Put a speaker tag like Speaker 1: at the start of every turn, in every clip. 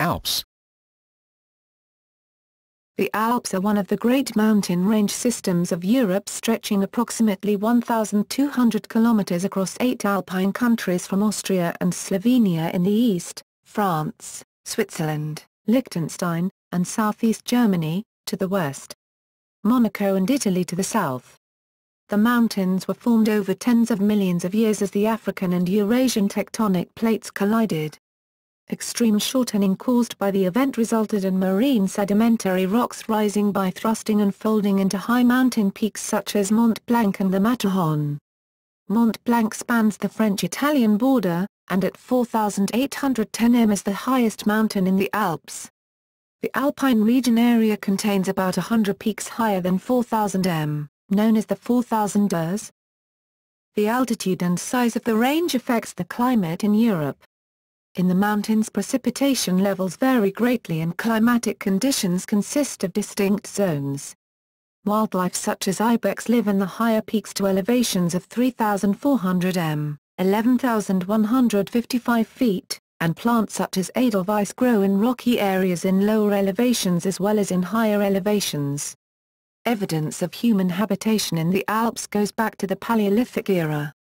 Speaker 1: Alps.
Speaker 2: The Alps are one of the great mountain range systems of Europe, stretching approximately 1,200 kilometers across 8 alpine countries from Austria and Slovenia in the east, France, Switzerland, Liechtenstein, and southeast Germany, to the west. Monaco and Italy to the south. The mountains were formed over tens of millions of years as the African and Eurasian tectonic plates collided. Extreme shortening caused by the event resulted in marine sedimentary rocks rising by thrusting and folding into high mountain peaks such as Mont Blanc and the Matterhorn. Mont Blanc spans the French-Italian border, and at 4,810 m is the highest mountain in the Alps. The Alpine region area contains about 100 peaks higher than 4,000 m, known as the 4,000ers. The altitude and size of the range affects the climate in Europe. In the mountains, precipitation levels vary greatly and climatic conditions consist of distinct zones. Wildlife such as ibex live in the higher peaks to elevations of 3,400 m, 11,155 feet, and plants such as edelweiss grow in rocky areas in lower elevations as well as in higher elevations. Evidence of human habitation in the Alps goes back to the Paleolithic era.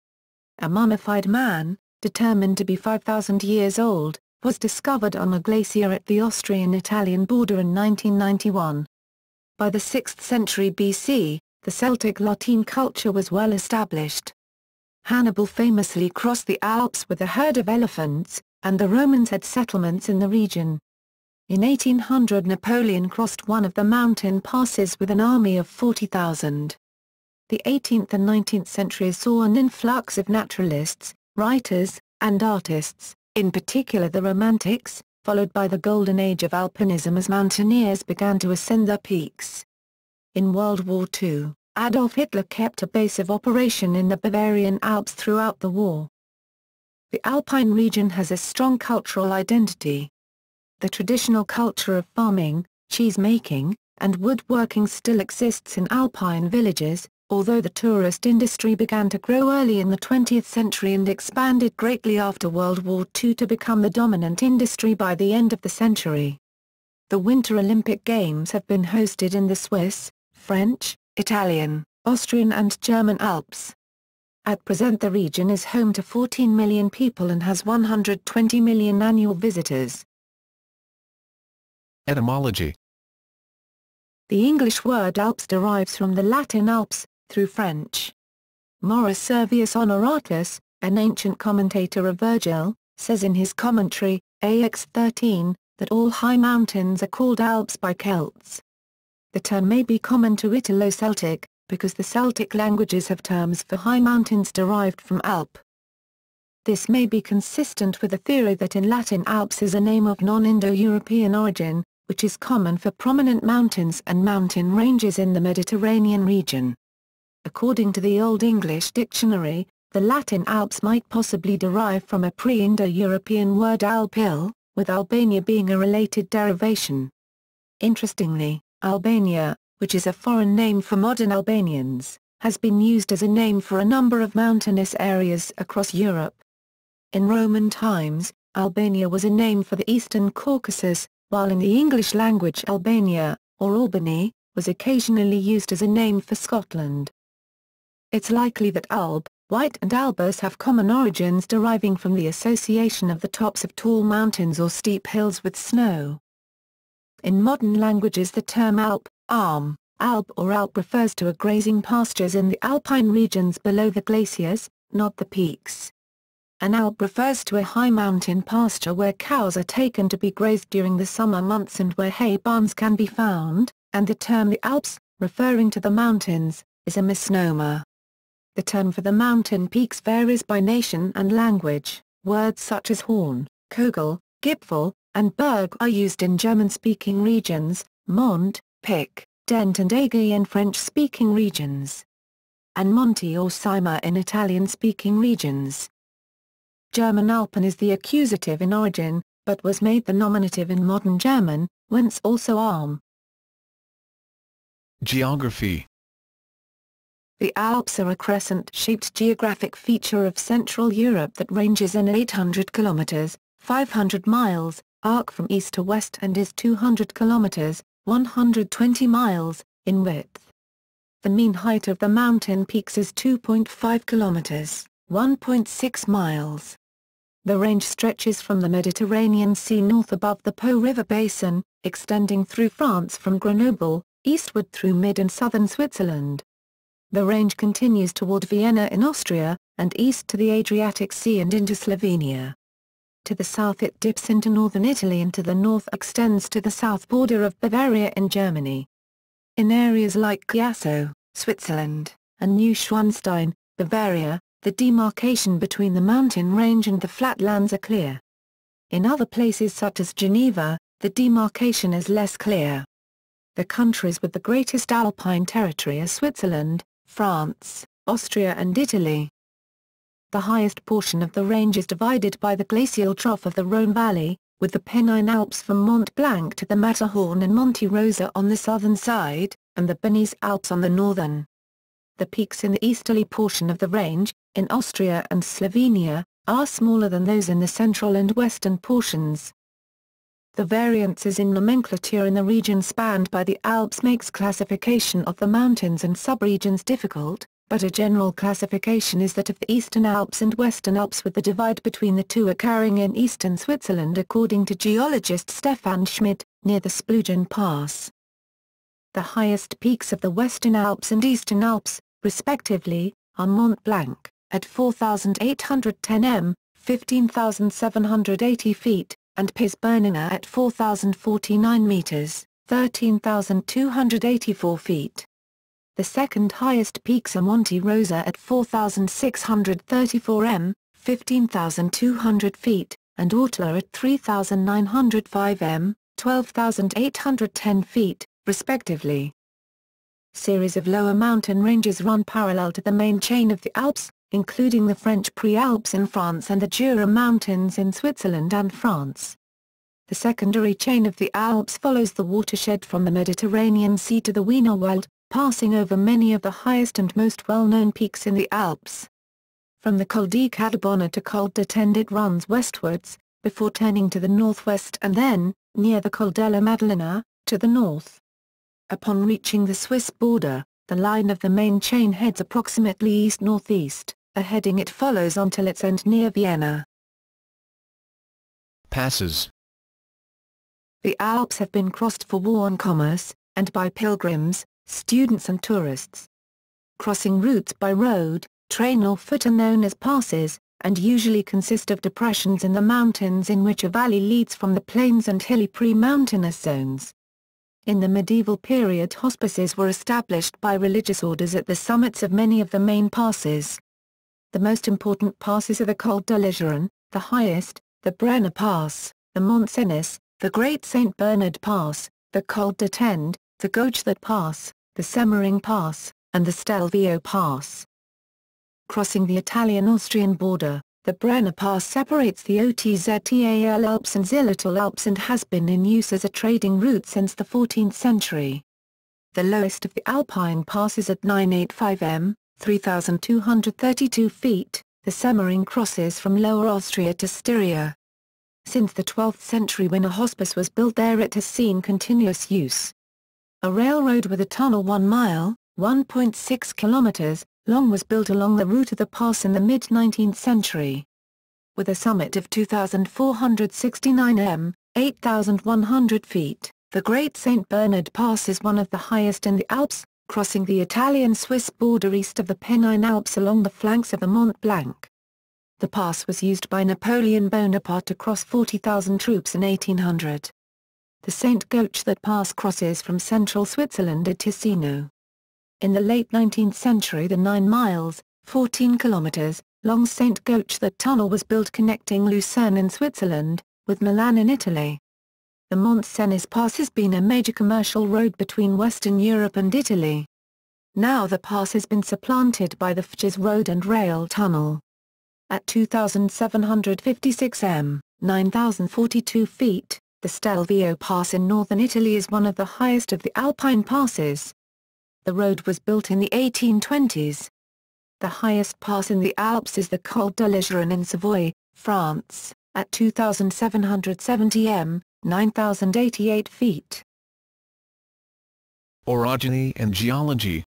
Speaker 2: A mummified man, determined to be 5,000 years old, was discovered on a glacier at the Austrian-Italian border in 1991. By the 6th century BC, the Celtic Latin culture was well established. Hannibal famously crossed the Alps with a herd of elephants, and the Romans had settlements in the region. In 1800 Napoleon crossed one of the mountain passes with an army of 40,000. The 18th and 19th centuries saw an influx of naturalists, writers, and artists, in particular the Romantics, followed by the golden age of alpinism as mountaineers began to ascend their peaks. In World War II, Adolf Hitler kept a base of operation in the Bavarian Alps throughout the war. The Alpine region has a strong cultural identity. The traditional culture of farming, cheese-making, and woodworking still exists in alpine villages, although the tourist industry began to grow early in the 20th century and expanded greatly after World War II to become the dominant industry by the end of the century. The Winter Olympic Games have been hosted in the Swiss, French, Italian, Austrian and German Alps. At present the region is home to 14 million people and has 120 million annual visitors.
Speaker 1: Etymology.
Speaker 2: The English word Alps derives from the Latin Alps, through French. Maurus Servius Honoratus, an ancient commentator of Virgil, says in his commentary, AX 13, that all high mountains are called Alps by Celts. The term may be common to Italo-Celtic, because the Celtic languages have terms for high mountains derived from Alp. This may be consistent with the theory that in Latin Alps is a name of non-Indo-European origin, which is common for prominent mountains and mountain ranges in the Mediterranean region. According to the Old English Dictionary, the Latin Alps might possibly derive from a pre-Indo-European word Alpil, with Albania being a related derivation. Interestingly, Albania, which is a foreign name for modern Albanians, has been used as a name for a number of mountainous areas across Europe. In Roman times, Albania was a name for the Eastern Caucasus, while in the English language Albania, or Albany, was occasionally used as a name for Scotland. It's likely that Alb, White and Albus have common origins deriving from the association of the tops of tall mountains or steep hills with snow. In modern languages the term Alp, Alp or Alp refers to a grazing pastures in the alpine regions below the glaciers, not the peaks. An Alp refers to a high mountain pasture where cows are taken to be grazed during the summer months and where hay barns can be found, and the term the Alps, referring to the mountains, is a misnomer. The term for the mountain peaks varies by nation and language. Words such as Horn, Kogel, Gipfel, and Berg are used in German-speaking regions, Mont, Pic, Dent and Aiguille in French-speaking regions, and Monte or Cima in Italian-speaking regions. German Alpen is the accusative in origin, but was made the nominative in modern German, whence also Alm.
Speaker 1: Geography.
Speaker 2: The Alps are a crescent-shaped geographic feature of Central Europe that ranges in 800 kilometers, 500 miles, arc from east to west and is 200 kilometers, 120 miles, in width. The mean height of the mountain peaks is 2.5 kilometers, 1.6 miles. The range stretches from the Mediterranean Sea north above the Po River basin, extending through France from Grenoble, eastward through mid and southern Switzerland. The range continues toward Vienna in Austria, and east to the Adriatic Sea and into Slovenia. To the south it dips into northern Italy and to the north extends to the south border of Bavaria in Germany. In areas like Chiasso, Switzerland, and Neuschwanstein, Bavaria, the demarcation between the mountain range and the flatlands are clear. In other places such as Geneva, the demarcation is less clear. The countries with the greatest alpine territory are Switzerland, France, Austria and Italy. The highest portion of the range is divided by the glacial trough of the Rhone Valley, with the Pennine Alps from Mont Blanc to the Matterhorn and Monte Rosa on the southern side, and the Bernese Alps on the northern. The peaks in the easterly portion of the range, in Austria and Slovenia, are smaller than those in the central and western portions. The variances in nomenclature in the region spanned by the Alps makes classification of the mountains and subregions difficult, but a general classification is that of the Eastern Alps and Western Alps, with the divide between the two occurring in eastern Switzerland according to geologist Stefan Schmidt, near the Splugen Pass. The highest peaks of the Western Alps and Eastern Alps, respectively, are Mont Blanc, at 4,810 m, 15,780 feet, and Piz Bernina at 4,049 meters, 13,284 feet. The second highest peaks are Monte Rosa at 4,634 m, 15,200 feet, and Ortler at 3,905 m, 12,810 feet, respectively. Series of lower mountain ranges run parallel to the main chain of the Alps, including the French Prealps in France and the Jura Mountains in Switzerland and France. The secondary chain of the Alps follows the watershed from the Mediterranean Sea to the Wienerwald, passing over many of the highest and most well-known peaks in the Alps. From the Col di Cadabona to Col de Tende it runs westwards, before turning to the northwest and then, near the Col della Maddalena, to the north. Upon reaching the Swiss border, the line of the main chain heads approximately east-northeast, a heading it follows until its end near Vienna.
Speaker 1: Passes.
Speaker 2: The Alps have been crossed for war and commerce, and by pilgrims, students and tourists. Crossing routes by road, train or foot are known as passes, and usually consist of depressions in the mountains in which a valley leads from the plains and hilly pre-mountainous zones. In the medieval period, hospices were established by religious orders at the summits of many of the main passes. The most important passes are the Col de Chillon, the highest, the Brenner Pass, the Mont Cenis, the Great St. Bernard Pass, the Col de Tende, the Gojthard Pass, the Semmering Pass, and the Stelvio Pass. Crossing the Italian-Austrian border, the Brenner Pass separates the Otztal Alps and Zillertal Alps and has been in use as a trading route since the 14th century. The lowest of the Alpine passes at 985 m, 3,232 feet, the Semmering crosses from Lower Austria to Styria. Since the 12th century, when a hospice was built there, it has seen continuous use. A railroad with a tunnel 1 mile, 1.6 kilometers, long was built along the route of the pass in the mid-19th century. With a summit of 2,469 m, 8,100 feet, the Great St. Bernard Pass is one of the highest in the Alps, crossing the Italian-Swiss border east of the Pennine Alps along the flanks of the Mont Blanc. The pass was used by Napoleon Bonaparte to cross 40,000 troops in 1800. The St. Gotthard Pass crosses from central Switzerland at Ticino. In the late 19th century, the 9 miles, 14 kilometers, long St. Gotthard Tunnel was built connecting Lucerne in Switzerland, with Milan in Italy. The Mont Cenis Pass has been a major commercial road between Western Europe and Italy. Now the pass has been supplanted by the Fges Road and Rail Tunnel. At 2,756 m, 9,042 feet, the Stelvio Pass in northern Italy is one of the highest of the Alpine passes. The road was built in the 1820s. The highest pass in the Alps is the Col de Chillon in Savoy, France, at 2,770 m, 9,088 feet.
Speaker 1: Orogeny and geology.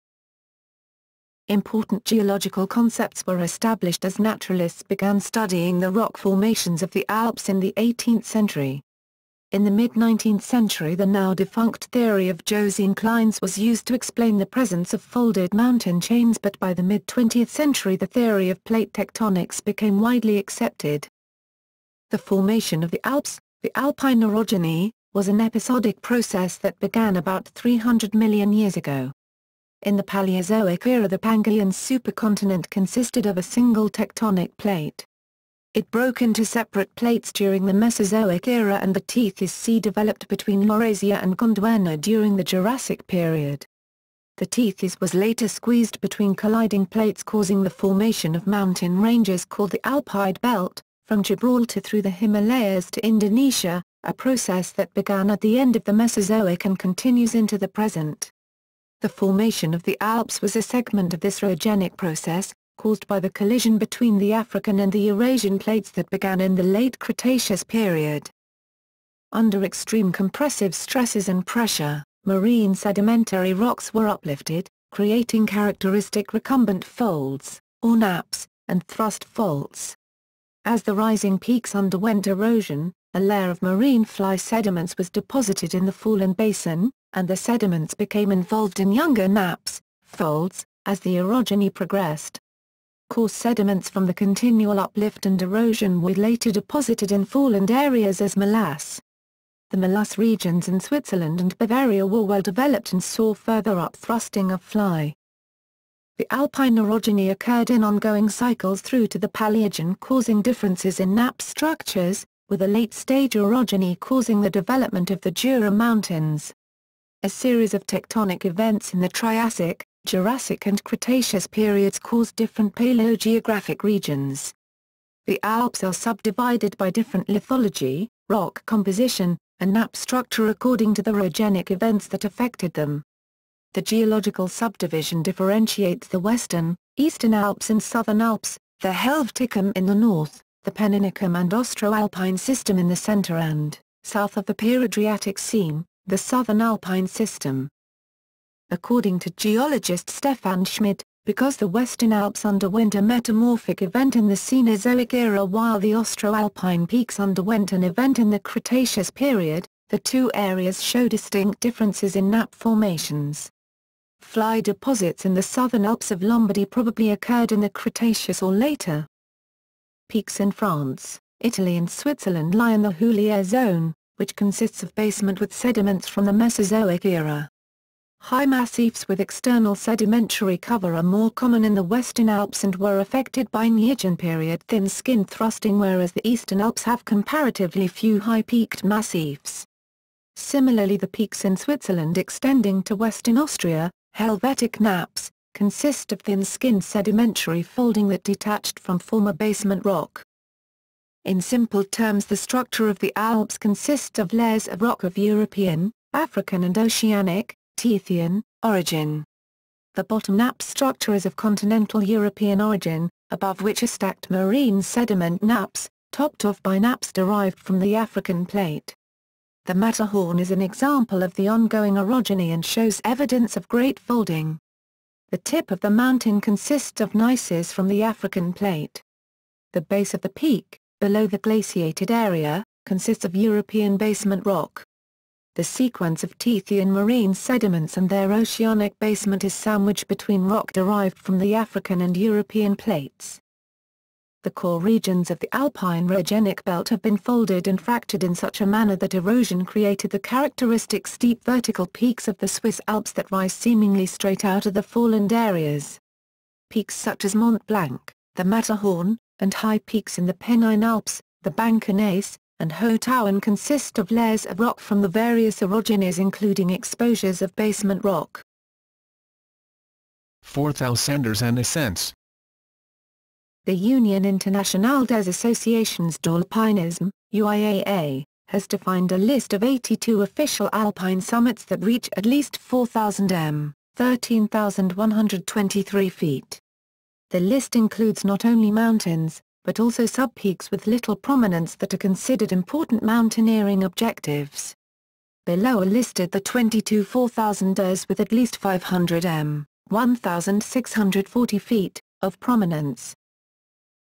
Speaker 2: Important geological concepts were established as naturalists began studying the rock formations of the Alps in the 18th century. In the mid-19th century, the now-defunct theory of José inclines was used to explain the presence of folded mountain chains, but by the mid-20th century the theory of plate tectonics became widely accepted. The formation of the Alps, the Alpine orogeny, was an episodic process that began about 300 million years ago. In the Paleozoic era, the Pangaean supercontinent consisted of a single tectonic plate. It broke into separate plates during the Mesozoic era, and the Tethys Sea developed between Laurasia and Gondwana during the Jurassic period. The Tethys was later squeezed between colliding plates, causing the formation of mountain ranges called the Alpide Belt, from Gibraltar through the Himalayas to Indonesia, a process that began at the end of the Mesozoic and continues into the present. The formation of the Alps was a segment of this orogenic process, caused by the collision between the African and the Eurasian plates that began in the late Cretaceous period. Under extreme compressive stresses and pressure, marine sedimentary rocks were uplifted, creating characteristic recumbent folds, or nappes, and thrust faults. As the rising peaks underwent erosion, a layer of marine fly sediments was deposited in the fallen basin, and the sediments became involved in younger nappes, folds, as the orogeny progressed. Coarse sediments from the continual uplift and erosion were later deposited in fallen areas as molasse. The molasse regions in Switzerland and Bavaria were well developed and saw further upthrusting of fly. The Alpine orogeny occurred in ongoing cycles through to the Paleogene, causing differences in nappe structures, with a late-stage orogeny causing the development of the Jura Mountains. A series of tectonic events in the Triassic, Jurassic and Cretaceous periods caused different paleogeographic regions. The Alps are subdivided by different lithology, rock composition, and nappe structure according to the orogenic events that affected them. The geological subdivision differentiates the Western, Eastern Alps and Southern Alps, the Helveticum in the north, the Penninicum and Austro-Alpine system in the center, and, south of the Pier-Adriatic seam, the Southern Alpine system. According to geologist Stefan Schmidt, because the Western Alps underwent a metamorphic event in the Cenozoic era while the Austro-Alpine peaks underwent an event in the Cretaceous period, the two areas show distinct differences in nappe formations. Fly deposits in the southern Alps of Lombardy probably occurred in the Cretaceous or later. Peaks in France, Italy and Switzerland lie in the Houlier zone, which consists of basement with sediments from the Mesozoic era. High massifs with external sedimentary cover are more common in the Western Alps and were affected by Neogen period thin skin thrusting, whereas the Eastern Alps have comparatively few high-peaked massifs. Similarly, the peaks in Switzerland extending to western Austria, Helvetic nappes, consist of thin-skinned sedimentary folding that detached from former basement rock. In simple terms, the structure of the Alps consists of layers of rock of European, African and Oceanic, Tethyan, origin. The bottom nappe structure is of continental European origin, above which are stacked marine sediment nappes, topped off by nappes derived from the African plate. The Matterhorn is an example of the ongoing orogeny and shows evidence of great folding. The tip of the mountain consists of gneisses from the African plate. The base of the peak, below the glaciated area, consists of European basement rock. The sequence of Tethyan marine sediments and their oceanic basement is sandwiched between rock derived from the African and European plates. The core regions of the Alpine orogenic belt have been folded and fractured in such a manner that erosion created the characteristic steep vertical peaks of the Swiss Alps that rise seemingly straight out of the fallen areas. Peaks such as Mont Blanc, the Matterhorn, and high peaks in the Pennine Alps, the Bankenese, and Haut-Auen consist of layers of rock from the various orogenies, including exposures of basement rock.
Speaker 1: 4,000ers and ascents.
Speaker 2: The Union Internationale des Associations d'Alpinisme, UIAA, has defined a list of 82 official alpine summits that reach at least 4,000 m, 13,123 feet. The list includes not only mountains, but also subpeaks with little prominence that are considered important mountaineering objectives. Below are listed the 22 4,000ers with at least 500 m, 1,640 feet, of prominence.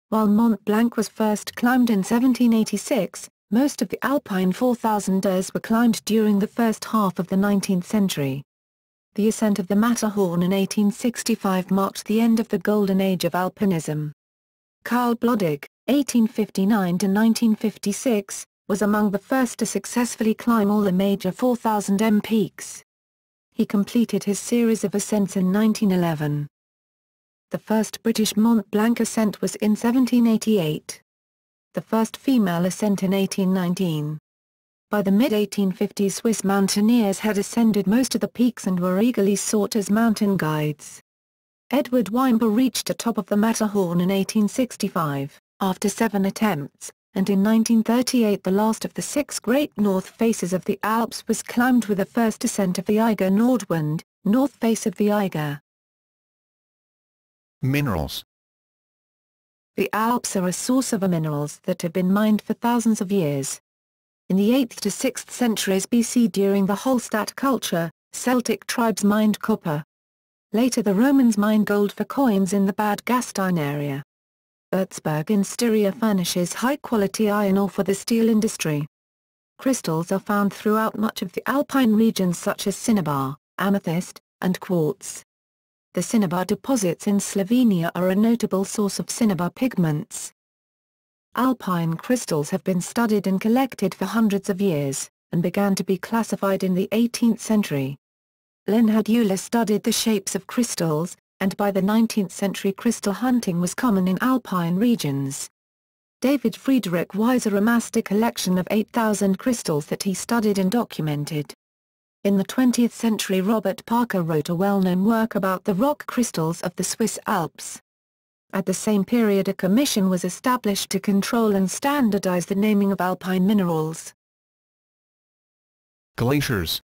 Speaker 2: While Mont Blanc was first climbed in 1786, most of the Alpine 4,000ers were climbed during the first half of the 19th century. The ascent of the Matterhorn in 1865 marked the end of the golden age of alpinism. Karl Blodig, 1859–1956, was among the first to successfully climb all the major 4,000 m peaks. He completed his series of ascents in 1911. The first British Mont Blanc ascent was in 1788. The first female ascent in 1819. By the mid-1850s, Swiss mountaineers had ascended most of the peaks and were eagerly sought as mountain guides. Edward Wimber reached the top of the Matterhorn in 1865, after 7 attempts, and in 1938 the last of the 6 great north faces of the Alps was climbed with the first ascent of the Eiger Nordwand, north face of the Eiger.
Speaker 1: Minerals.
Speaker 2: The Alps are a source of minerals that have been mined for thousands of years. In the 8th to 6th centuries BC, during the Hallstatt culture, Celtic tribes mined copper. Later the Romans mined gold for coins in the Bad Gastein area. Würzburg in Styria furnishes high-quality iron ore for the steel industry. Crystals are found throughout much of the Alpine regions such as cinnabar, amethyst, and quartz. The cinnabar deposits in Slovenia are a notable source of cinnabar pigments. Alpine crystals have been studied and collected for hundreds of years, and began to be classified in the 18th century. Leonhard Euler studied the shapes of crystals, and by the 19th century crystal hunting was common in Alpine regions. David Friedrich Weiser amassed a collection of 8,000 crystals that he studied and documented. In the 20th century Robert Parker wrote a well-known work about the rock crystals of the Swiss Alps. At the same period a commission was established to control and standardize the naming of alpine minerals.
Speaker 1: Glaciers.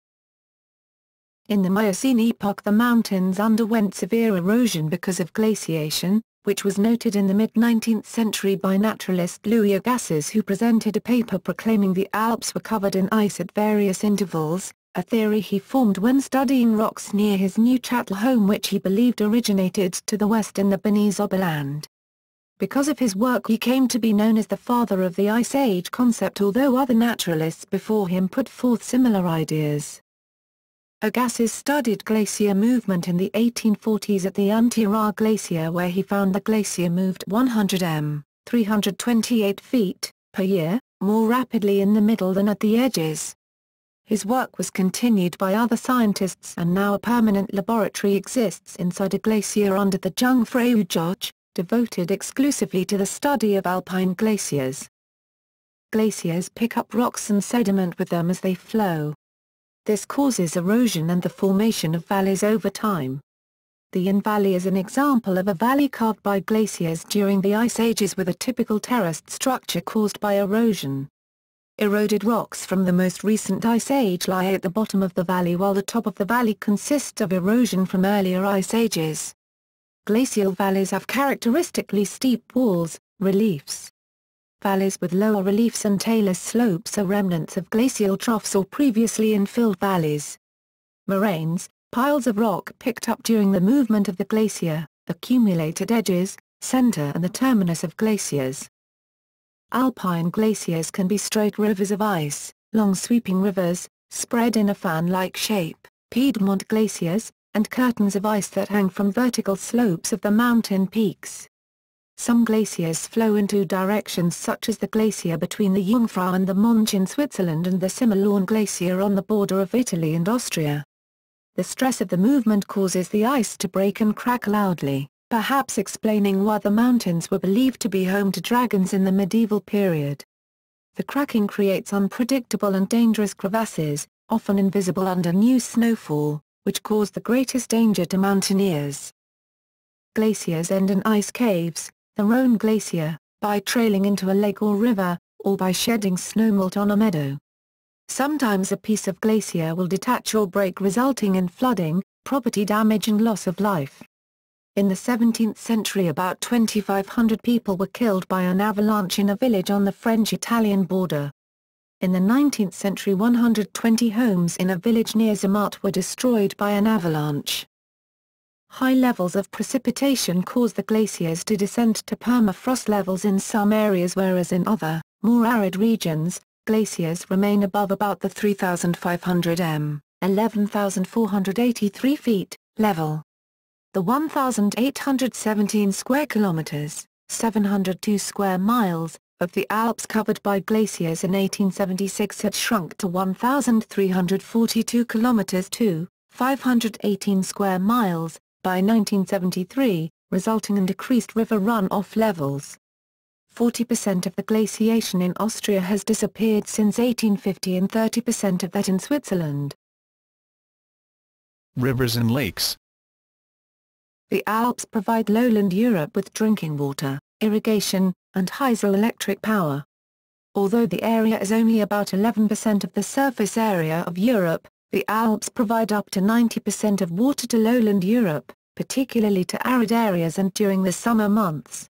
Speaker 2: In the Miocene epoch the mountains underwent severe erosion because of glaciation, which was noted in the mid-19th century by naturalist Louis Agassiz, who presented a paper proclaiming the Alps were covered in ice at various intervals, a theory he formed when studying rocks near his Neuchâtel home which he believed originated to the west in the Bernese Oberland. Because of his work he came to be known as the father of the Ice Age concept, although other naturalists before him put forth similar ideas. Agassiz studied glacier movement in the 1840s at the Untitled Glacier, where he found the glacier moved 100 m, 328 feet, per year, more rapidly in the middle than at the edges. His work was continued by other scientists, and now a permanent laboratory exists inside a glacier under the Jungfrau Joch, devoted exclusively to the study of alpine glaciers. Glaciers pick up rocks and sediment with them as they flow. This causes erosion and the formation of valleys over time. The Inn Valley is an example of a valley carved by glaciers during the ice ages, with a typical terraced structure caused by erosion. Eroded rocks from the most recent ice age lie at the bottom of the valley, while the top of the valley consists of erosion from earlier ice ages. Glacial valleys have characteristically steep walls, reliefs. Valleys with lower reliefs and talus slopes are remnants of glacial troughs or previously infilled valleys. Moraines, piles of rock picked up during the movement of the glacier, accumulate at edges, center and the terminus of glaciers. Alpine glaciers can be straight rivers of ice, long sweeping rivers, spread in a fan-like shape, Piedmont glaciers, and curtains of ice that hang from vertical slopes of the mountain peaks. Some glaciers flow in two directions, such as the glacier between the Jungfrau and the Monch in Switzerland and the Simmerlorn glacier on the border of Italy and Austria. The stress of the movement causes the ice to break and crack loudly, perhaps explaining why the mountains were believed to be home to dragons in the medieval period. The cracking creates unpredictable and dangerous crevasses, often invisible under new snowfall, which cause the greatest danger to mountaineers. Glaciers end in ice caves, the Rhone Glacier, by trailing into a lake or river, or by shedding snowmelt on a meadow. Sometimes a piece of glacier will detach or break, resulting in flooding, property damage and loss of life. In the 17th century about 2,500 people were killed by an avalanche in a village on the French-Italian border. In the 19th century 120 homes in a village near Zermatt were destroyed by an avalanche. High levels of precipitation cause the glaciers to descend to permafrost levels in some areas, whereas in other, more arid regions, glaciers remain above about the 3,500 m, 11,483 feet, level. The 1,817 square kilometers, 702 square miles, of the Alps covered by glaciers in 1876 had shrunk to 1,342 kilometers to 518 square miles by 1973, resulting in decreased river run-off levels. 40% of the glaciation in Austria has disappeared since 1850 and 30% of that in Switzerland.
Speaker 1: Rivers and lakes.
Speaker 2: The Alps provide lowland Europe with drinking water, irrigation, and hydroelectric power. Although the area is only about 11% of the surface area of Europe, the Alps provide up to 90% of water to lowland Europe, particularly to arid areas and during the summer months.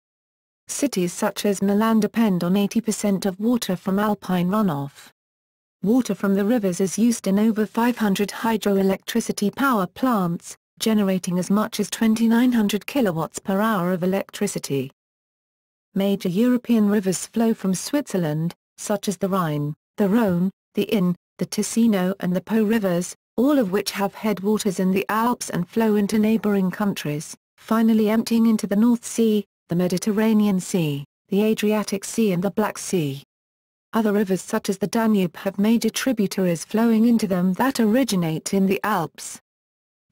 Speaker 2: Cities such as Milan depend on 80% of water from alpine runoff. Water from the rivers is used in over 500 hydroelectricity power plants, generating as much as 2,900 kilowatts per hour of electricity. Major European rivers flow from Switzerland, such as the Rhine, the Rhone, the Inn, the Ticino and the Po rivers, all of which have headwaters in the Alps and flow into neighboring countries, finally emptying into the North Sea, the Mediterranean Sea, the Adriatic Sea and the Black Sea. Other rivers such as the Danube have major tributaries flowing into them that originate in the Alps.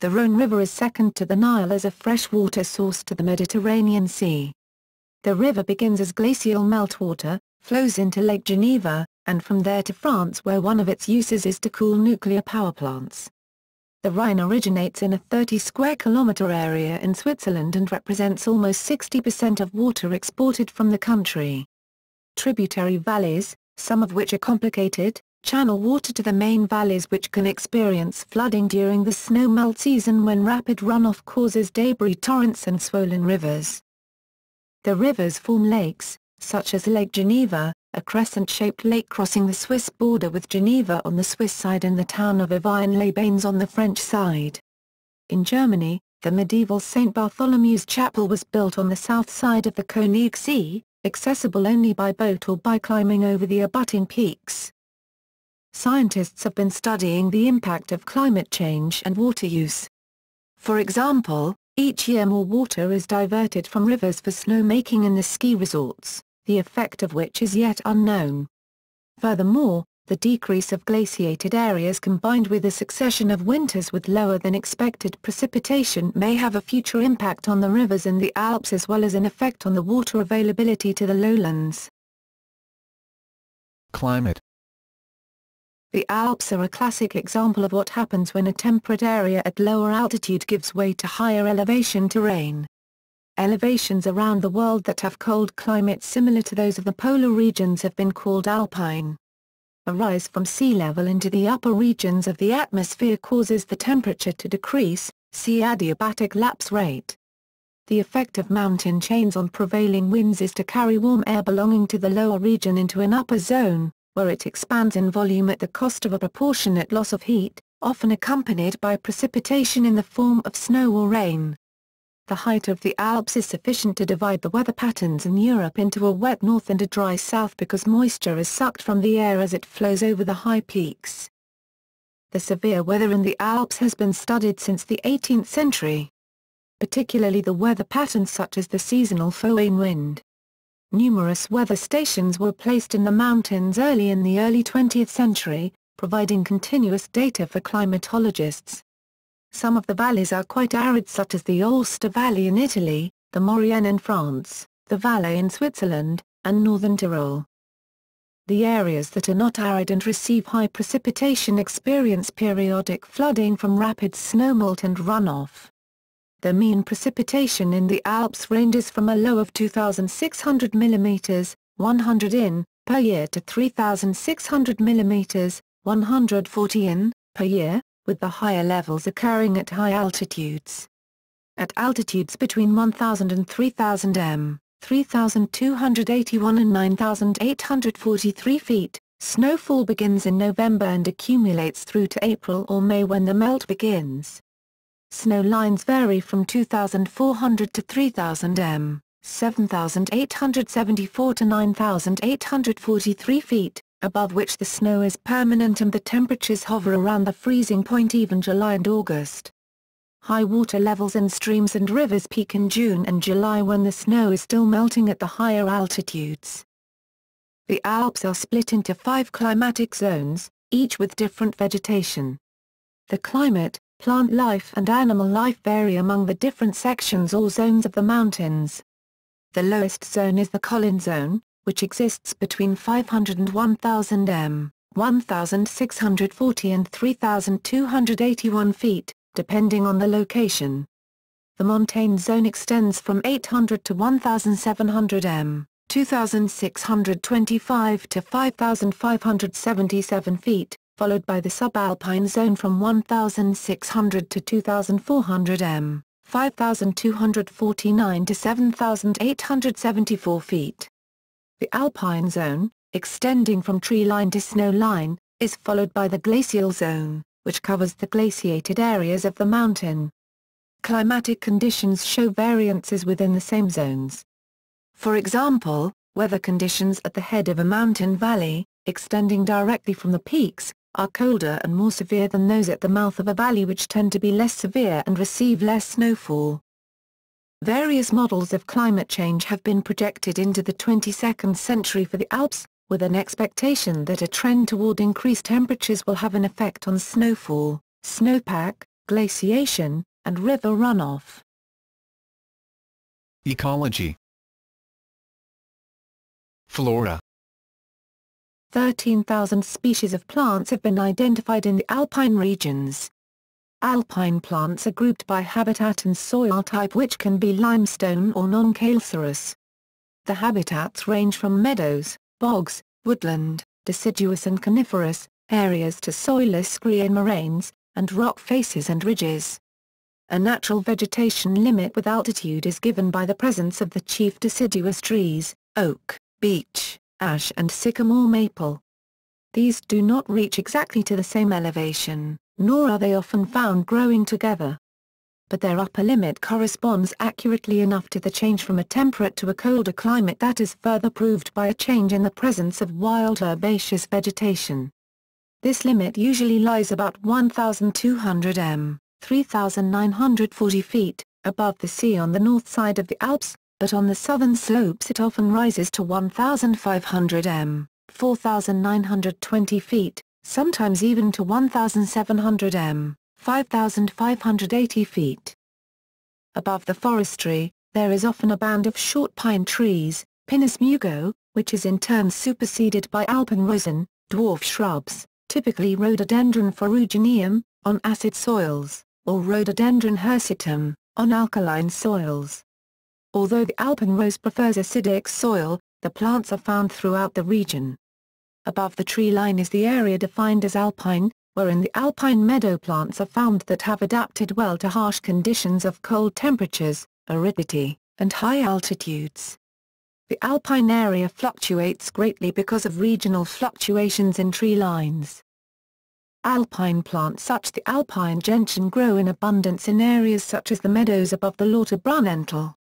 Speaker 2: The Rhone River is second to the Nile as a freshwater source to the Mediterranean Sea. The river begins as glacial meltwater, flows into Lake Geneva, and from there to France, where one of its uses is to cool nuclear power plants. The Rhine originates in a 30 square kilometre area in Switzerland and represents almost 60% of water exported from the country. Tributary valleys, some of which are complicated, channel water to the main valleys, which can experience flooding during the snow melt season when rapid runoff causes debris torrents and swollen rivers. The rivers form lakes, such as Lake Geneva, a crescent-shaped lake crossing the Swiss border with Geneva on the Swiss side and the town of Avignon-les-Bains on the French side. In Germany, the medieval St. Bartholomew's Chapel was built on the south side of the Königssee, accessible only by boat or by climbing over the abutting peaks. Scientists have been studying the impact of climate change and water use. For example, each year more water is diverted from rivers for snowmaking in the ski resorts, the effect of which is yet unknown. Furthermore, the decrease of glaciated areas combined with a succession of winters with lower than expected precipitation may have a future impact on the rivers in the Alps as well as an effect on the water availability to the lowlands.
Speaker 1: Climate.
Speaker 2: The Alps are a classic example of what happens when a temperate area at lower altitude gives way to higher elevation terrain. Elevations around the world that have cold climates similar to those of the polar regions have been called alpine. A rise from sea level into the upper regions of the atmosphere causes the temperature to decrease, see adiabatic lapse rate. The effect of mountain chains on prevailing winds is to carry warm air belonging to the lower region into an upper zone, where it expands in volume at the cost of a proportionate loss of heat, often accompanied by precipitation in the form of snow or rain. The height of the Alps is sufficient to divide the weather patterns in Europe into a wet north and a dry south because moisture is sucked from the air as it flows over the high peaks. The severe weather in the Alps has been studied since the 18th century. Particularly the weather patterns such as the seasonal foehn wind. Numerous weather stations were placed in the mountains early in the early 20th century, providing continuous data for climatologists. Some of the valleys are quite arid such as the Ulster Valley in Italy, the Maurienne in France, the Valais in Switzerland, and northern Tyrol. The areas that are not arid and receive high precipitation experience periodic flooding from rapid snowmelt and runoff. The mean precipitation in the Alps ranges from a low of 2,600 mm, 100 in, per year to 3,600 mm, 140 in, per year, with the higher levels occurring at high altitudes. At altitudes between 1,000 and 3,000 m, 3,281 and 9,843 feet, snowfall begins in November and accumulates through to April or May when the melt begins. Snow lines vary from 2,400 to 3,000 m, 7,874 to 9,843 feet, above which the snow is permanent and the temperatures hover around the freezing point even July and August. High water levels in streams and rivers peak in June and July when the snow is still melting at the higher altitudes. The Alps are split into 5 climatic zones, each with different vegetation. The climate, plant life and animal life vary among the different sections or zones of the mountains. The lowest zone is the Collin zone, which exists between 500 and 1,000 m, 1,640 and 3,281 feet, depending on the location. The montane zone extends from 800 to 1,700 m, 2,625 to 5,577 feet, followed by the subalpine zone from 1,600 to 2,400 m, 5,249 to 7,874 feet. The alpine zone, extending from tree line to snow line, is followed by the glacial zone, which covers the glaciated areas of the mountain. Climatic conditions show variances within the same zones. For example, weather conditions at the head of a mountain valley, extending directly from the peaks, are colder and more severe than those at the mouth of a valley, which tend to be less severe and receive less snowfall. Various models of climate change have been projected into the 22nd century for the Alps, with an expectation that a trend toward increased temperatures will have an effect on snowfall, snowpack, glaciation, and river runoff.
Speaker 1: Ecology. Flora.
Speaker 2: 13,000 species of plants have been identified in the alpine regions. Alpine plants are grouped by habitat and soil type, which can be limestone or non-calcareous. The habitats range from meadows, bogs, woodland, deciduous and coniferous, areas to soilless scree and moraines, and rock faces and ridges. A natural vegetation limit with altitude is given by the presence of the chief deciduous trees, oak, beech, ash and sycamore maple. These do not reach exactly to the same elevation, nor are they often found growing together. But their upper limit corresponds accurately enough to the change from a temperate to a colder climate that is further proved by a change in the presence of wild herbaceous vegetation. This limit usually lies about 1,200 m, 3,940 feet, above the sea on the north side of the Alps, but on the southern slopes it often rises to 1,500 m, 4,920 feet, sometimes even to 1,700 m, 5,580 feet. Above the forestry, there is often a band of short pine trees, Pinus mugo, which is in turn superseded by alpine rosin, dwarf shrubs, typically Rhododendron ferrugineum, on acid soils, or Rhododendron hirsutum, on alkaline soils. Although the alpine rose prefers acidic soil, the plants are found throughout the region. Above the tree line is the area defined as alpine, wherein the alpine meadow plants are found that have adapted well to harsh conditions of cold temperatures, aridity, and high altitudes. The alpine area fluctuates greatly because of regional fluctuations in tree lines. Alpine plants such as the alpine gentian grow in abundance in areas such as the meadows above the Lauterbrunnental.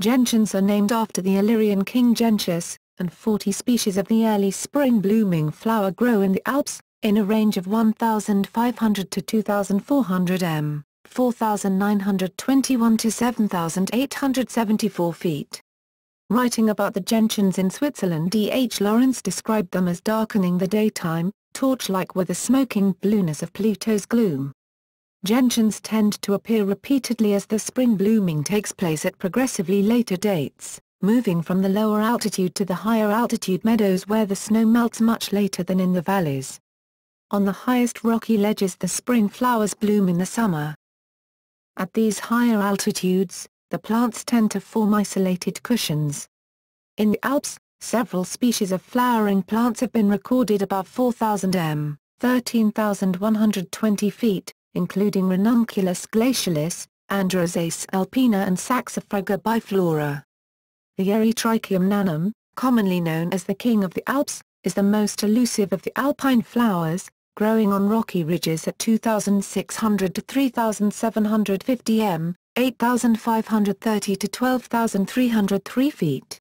Speaker 2: Gentians are named after the Illyrian king Gentius, and 40 species of the early spring blooming flower grow in the Alps, in a range of 1,500 to 2,400 m, 4,921 to 7,874 feet. Writing about the gentians in Switzerland, D.H. Lawrence described them as darkening the daytime, torch-like with the smoking blueness of Pluto's gloom. Gentians tend to appear repeatedly as the spring blooming takes place at progressively later dates, moving from the lower altitude to the higher altitude meadows where the snow melts much later than in the valleys. On the highest rocky ledges the spring flowers bloom in the summer. At these higher altitudes, the plants tend to form isolated cushions. In the Alps, several species of flowering plants have been recorded above 4,000 m, 13,120 feet, including Ranunculus glacialis, Androsace alpina and Saxifraga biflora. The Erytrichium nanum, commonly known as the king of the Alps, is the most elusive of the alpine flowers, growing on rocky ridges at 2,600 to 3,750 m, 8,530 to 12,303 feet.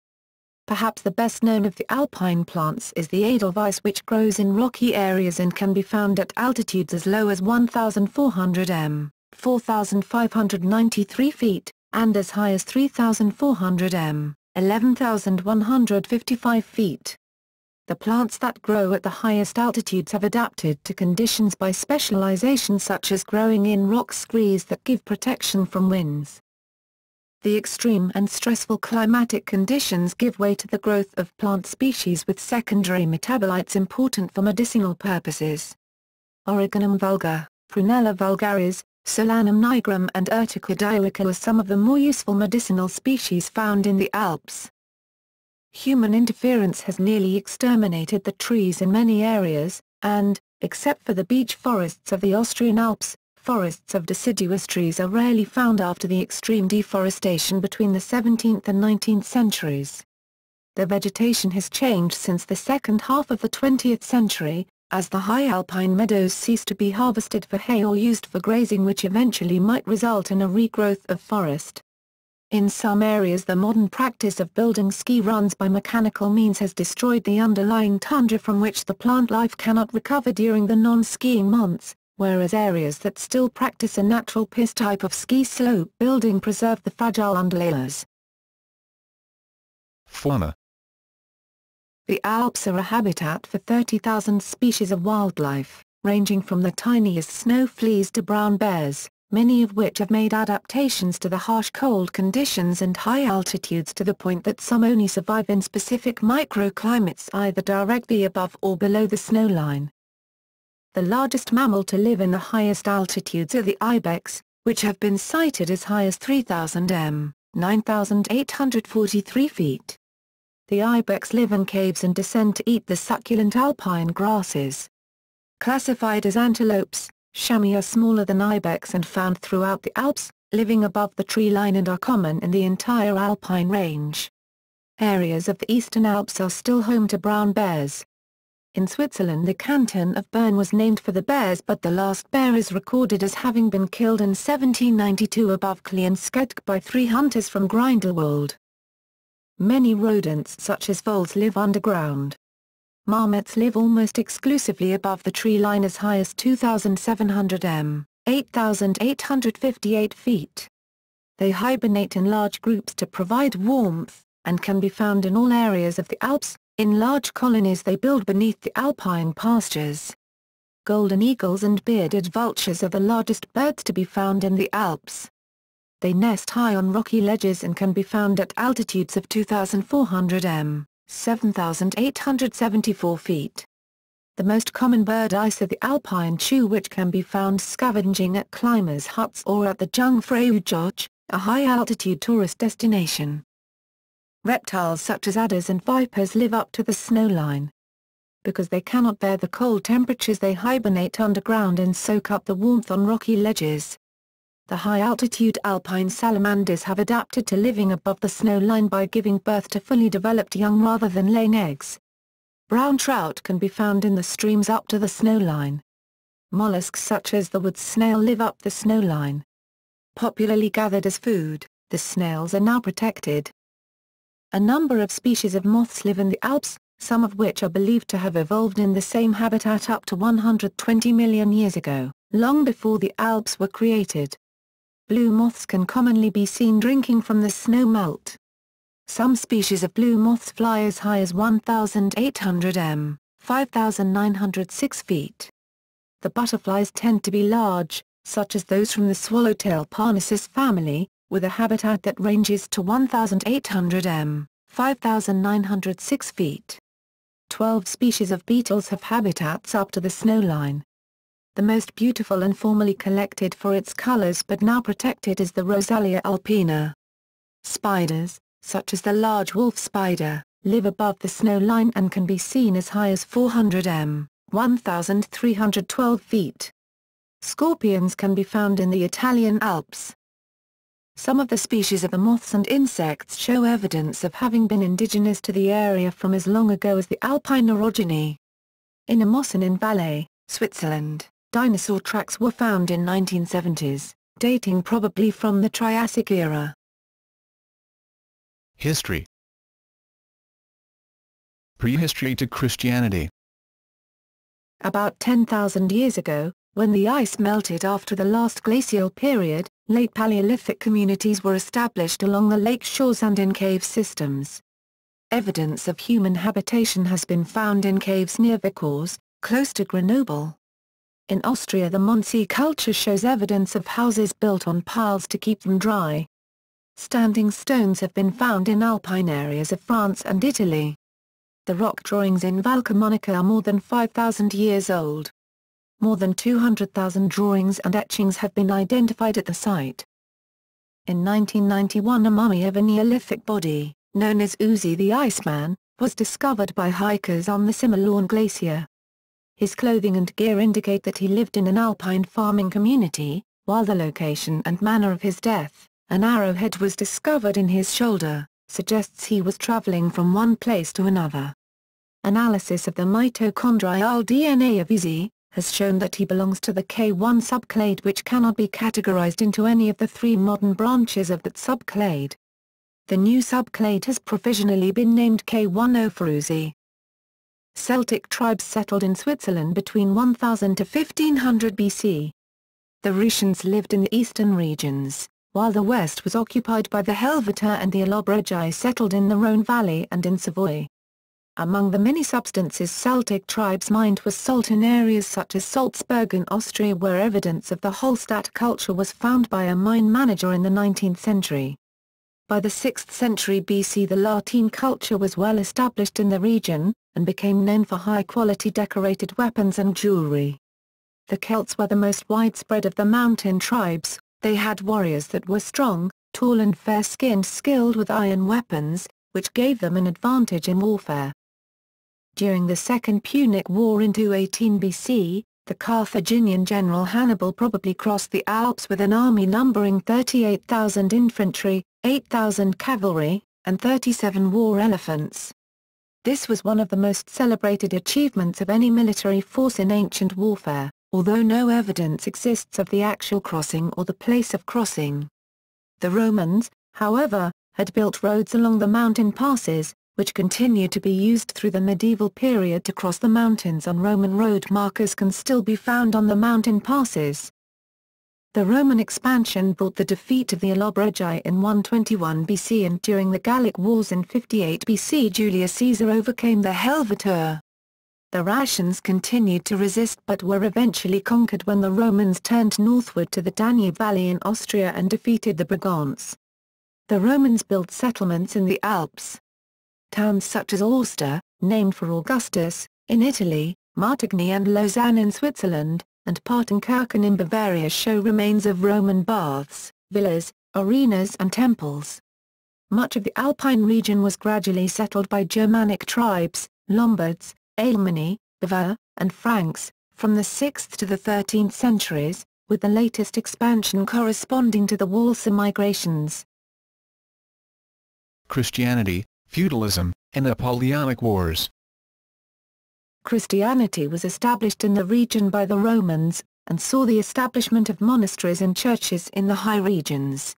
Speaker 2: Perhaps the best known of the alpine plants is the Edelweiss, which grows in rocky areas and can be found at altitudes as low as 1,400 m, 4,593 feet, and as high as 3,400 m, 11,155 feet. The plants that grow at the highest altitudes have adapted to conditions by specialization, such as growing in rock screes that give protection from winds. The extreme and stressful climatic conditions give way to the growth of plant species with secondary metabolites important for medicinal purposes. Origanum vulgar, Prunella vulgaris, Solanum nigrum and Urtica dioica are some of the more useful medicinal species found in the Alps. Human interference has nearly exterminated the trees in many areas, and, except for the beech forests of the Austrian Alps, forests of deciduous trees are rarely found after the extreme deforestation between the 17th and 19th centuries. The vegetation has changed since the second half of the 20th century, as the high alpine meadows ceased to be harvested for hay or used for grazing, which eventually might result in a regrowth of forest. In some areas, the modern practice of building ski runs by mechanical means has destroyed the underlying tundra from which the plant life cannot recover during the non-skiing months, whereas areas that still practice a natural piste type of ski slope building preserve the fragile underlayers.
Speaker 1: Fauna.
Speaker 2: The Alps are a habitat for 30,000 species of wildlife, ranging from the tiniest snow fleas to brown bears, many of which have made adaptations to the harsh cold conditions and high altitudes to the point that some only survive in specific microclimates either directly above or below the snowline. The largest mammal to live in the highest altitudes are the ibex, which have been sighted as high as 3,000 m, 9,843 feet. The ibex live in caves and descend to eat the succulent alpine grasses. Classified as antelopes, chamois are smaller than ibex and found throughout the Alps, living above the tree line, and are common in the entire alpine range. Areas of the eastern Alps are still home to brown bears. In Switzerland, the canton of Bern was named for the bears, but the last bear is recorded as having been killed in 1792 above Kliensketk by 3 hunters from Grindelwald. Many rodents such as voles live underground. Marmots live almost exclusively above the tree line as high as 2,700 m, 8,858 feet. They hibernate in large groups to provide warmth, and can be found in all areas of the Alps. In large colonies they build beneath the alpine pastures. Golden eagles and bearded vultures are the largest birds to be found in the Alps. They nest high on rocky ledges and can be found at altitudes of 2,400 m, 7,874 feet. The most common bird ice are the alpine chew, which can be found scavenging at climbers' huts or at the Jungfraujoch, a high-altitude tourist destination. Reptiles such as adders and vipers live up to the snowline. Because they cannot bear the cold temperatures, they hibernate underground and soak up the warmth on rocky ledges. The high-altitude alpine salamanders have adapted to living above the snowline by giving birth to fully developed young rather than laying eggs. Brown trout can be found in the streams up to the snowline. Mollusks such as the wood snail live up the snowline. Popularly gathered as food, the snails are now protected. A number of species of moths live in the Alps, some of which are believed to have evolved in the same habitat up to 120 million years ago, long before the Alps were created. Blue moths can commonly be seen drinking from the snow melt. Some species of blue moths fly as high as 1,800 m, 5,906 feet. The butterflies tend to be large, such as those from the swallowtail Parnassus family, with a habitat that ranges to 1,800 m, 5,906 feet. 12 species of beetles have habitats up to the snowline. The most beautiful and formerly collected for its colors but now protected is the Rosalia alpina. Spiders, such as the large wolf spider, live above the snow line and can be seen as high as 400 m, 1,312 feet. Scorpions can be found in the Italian Alps. Some of the species of the moths and insects show evidence of having been indigenous to the area from as long ago as the Alpine orogeny. In Amossen Valley, Switzerland, dinosaur tracks were found in 1970s, dating probably from the Triassic era.
Speaker 1: History. Prehistory to Christianity.
Speaker 2: About 10,000 years ago, when the ice melted after the last glacial period, late Paleolithic communities were established along the lake shores and in cave systems. Evidence of human habitation has been found in caves near Vikors, close to Grenoble. In Austria, the Montsi culture shows evidence of houses built on piles to keep them dry. Standing stones have been found in alpine areas of France and Italy. The rock drawings in Monaco are more than 5,000 years old. More than 200,000 drawings and etchings have been identified at the site. In 1991, a mummy of a Neolithic body, known as Ozzy the Iceman, was discovered by hikers on the Similorn Glacier. His clothing and gear indicate that he lived in an alpine farming community, while the location and manner of his death, an arrowhead was discovered in his shoulder, suggests he was traveling from one place to another. Analysis of the mitochondrial DNA of Ozzy has shown that he belongs to the K1 subclade, which cannot be categorized into any of the three modern branches of that subclade. The new subclade has provisionally been named K10 for Ozzy. Celtic tribes settled in Switzerland between 1000 to 1500 BC. The Rhaetians lived in the eastern regions, while the west was occupied by the Helvetii, and the Allobrogi settled in the Rhone Valley and in Savoy. Among the many substances Celtic tribes mined was salt in areas such as Salzburg in Austria, where evidence of the Hallstatt culture was found by a mine manager in the 19th century. By the 6th century BC, the Latine culture was well established in the region, and became known for high-quality decorated weapons and jewelry. The Celts were the most widespread of the mountain tribes. They had warriors that were strong, tall and fair-skinned, skilled with iron weapons, which gave them an advantage in warfare. During the Second Punic War in 218 BC, the Carthaginian general Hannibal probably crossed the Alps with an army numbering 38,000 infantry, 8,000 cavalry, and 37 war elephants. This was one of the most celebrated achievements of any military force in ancient warfare, although no evidence exists of the actual crossing or the place of crossing. The Romans, however, had built roads along the mountain passes, which continued to be used through the medieval period to cross the mountains, and Roman road markers can still be found on the mountain passes. The Roman expansion brought the defeat of the Allobrogi in 121 BC, and during the Gallic Wars in 58 BC Julius Caesar overcame the Helvetii. The Rhaetians continued to resist but were eventually conquered when the Romans turned northward to the Danube Valley in Austria and defeated the Brigantes. The Romans built settlements in the Alps. Towns such as Aosta, named for Augustus, in Italy, Martigny and Lausanne in Switzerland, and Partenkirchen in Bavaria show remains of Roman baths, villas, arenas and temples. Much of the Alpine region was gradually settled by Germanic tribes, Lombards, Alemanni, Bavaria, and Franks, from the 6th to the 13th centuries, with the latest expansion corresponding to the Walser migrations.
Speaker 1: Christianity, Feudalism, and Napoleonic Wars.
Speaker 2: Christianity was established in the region by the Romans, and saw the establishment of monasteries and churches in the high regions.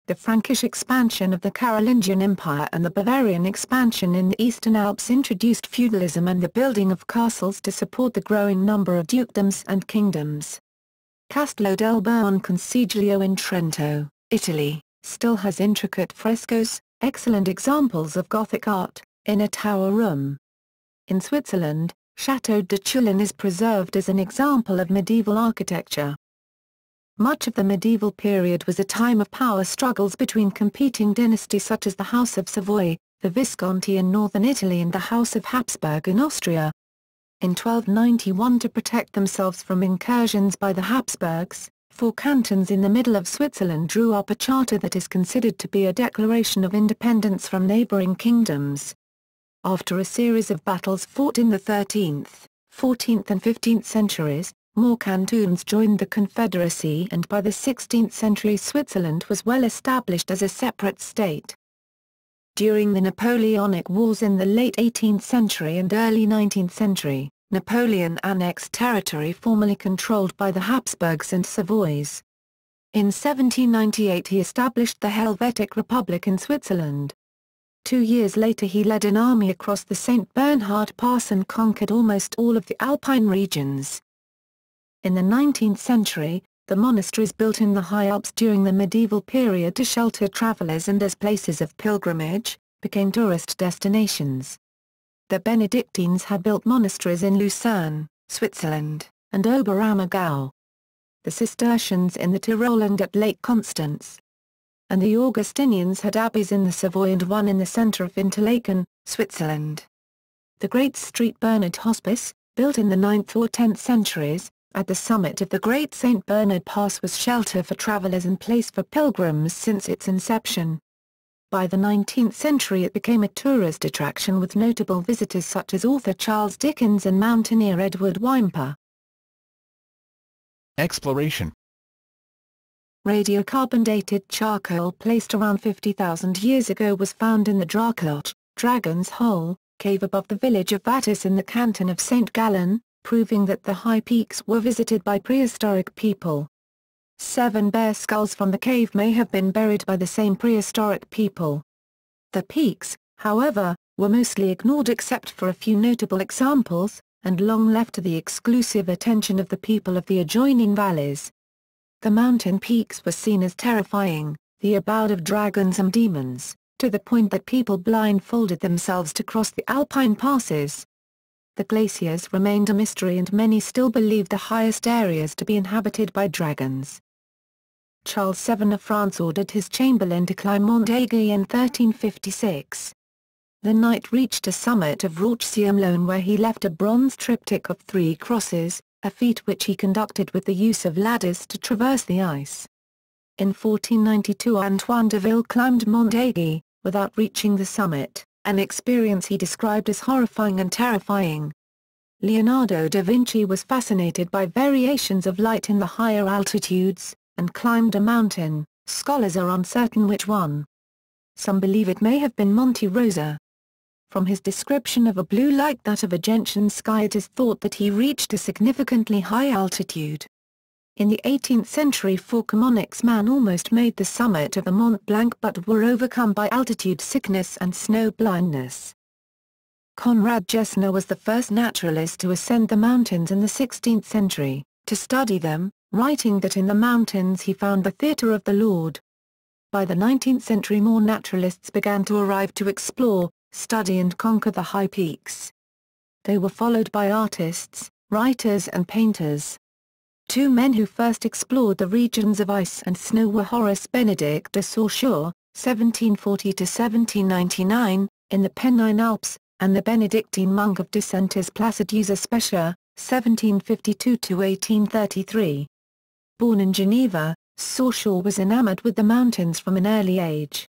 Speaker 2: The Frankish expansion of the Carolingian Empire and the Bavarian expansion in the Eastern Alps introduced feudalism and the building of castles to support the growing number of dukedoms and kingdoms. Castello del Buon Consiglio in Trento, Italy, still has intricate frescoes, excellent examples of Gothic art, in a tower room. In Switzerland, Chateau De Chillon is preserved as an example of medieval architecture. Much of the medieval period was a time of power struggles between competing dynasties such as the House of Savoy, the Visconti in northern Italy, and the House of Habsburg in Austria. In 1291, to protect themselves from incursions by the Habsburgs, 4 cantons in the middle of Switzerland drew up a charter that is considered to be a declaration of independence from neighboring kingdoms. After a series of battles fought in the 13th, 14th and 15th centuries, more cantons joined the Confederacy, and by the 16th century Switzerland was well established as a separate state. During the Napoleonic Wars in the late 18th century and early 19th century, Napoleon annexed territory formerly controlled by the Habsburgs and Savoys. In 1798 he established the Helvetic Republic in Switzerland. 2 years later he led an army across the St. Bernhard Pass and conquered almost all of the Alpine regions. In the 19th century, the monasteries built in the High Alps during the medieval period to shelter travelers and as places of pilgrimage, became tourist destinations. The Benedictines had built monasteries in Lucerne, Switzerland, and Oberammergau. The Cistercians in the Tyrol and at Lake Constance. And the Augustinians had abbeys in the Savoy and one in the centre of Interlaken, Switzerland. The Great St. Bernard Hospice, built in the 9th or 10th centuries, at the summit of the Great St. Bernard Pass was shelter for travellers and place for pilgrims since its inception. By the 19th century it became a tourist attraction with notable visitors such as author Charles Dickens and mountaineer Edward Whymper.
Speaker 1: Exploration.
Speaker 2: Radiocarbon-dated charcoal placed around 50,000 years ago was found in the Drakeloch, Dragon's Hole, cave above the village of Vattis in the canton of St. Gallen, proving that the high peaks were visited by prehistoric people. 7 bear skulls from the cave may have been buried by the same prehistoric people. The peaks, however, were mostly ignored except for a few notable examples, and long left to the exclusive attention of the people of the adjoining valleys. The mountain peaks were seen as terrifying, the abode of dragons and demons, to the point that people blindfolded themselves to cross the Alpine passes. The glaciers remained a mystery and many still believed the highest areas to be inhabited by dragons. Charles VII of France ordered his chamberlain to climb Mont Aiguille in 1356. The knight reached a summit of Roche-sur-Loing where he left a bronze triptych of 3 crosses, a feat which he conducted with the use of ladders to traverse the ice. In 1492 Antoine de Ville climbed Mont Aiguille, without reaching the summit, an experience he described as horrifying and terrifying. Leonardo da Vinci was fascinated by variations of light in the higher altitudes, and climbed a mountain. Scholars are uncertain which one. Some believe it may have been Monte Rosa. From his description of a blue like that of a gentian sky it is thought that he reached a significantly high altitude. In the 18th century 4 Chamonix men almost made the summit of the Mont Blanc but were overcome by altitude sickness and snow blindness. Conrad Gessner was the first naturalist to ascend the mountains in the 16th century, to study them, writing that in the mountains he found the theatre of the Lord. By the 19th century more naturalists began to arrive to explore, study and conquer the high peaks. They were followed by artists, writers and painters. 2 men who first explored the regions of ice and snow were Horace Benedict de Saussure, 1740–1799, in the Pennine Alps, and the Benedictine monk of Dissenters Placidus Specia, 1752–1833. Born in Geneva, Saussure was enamored with the mountains from an early age.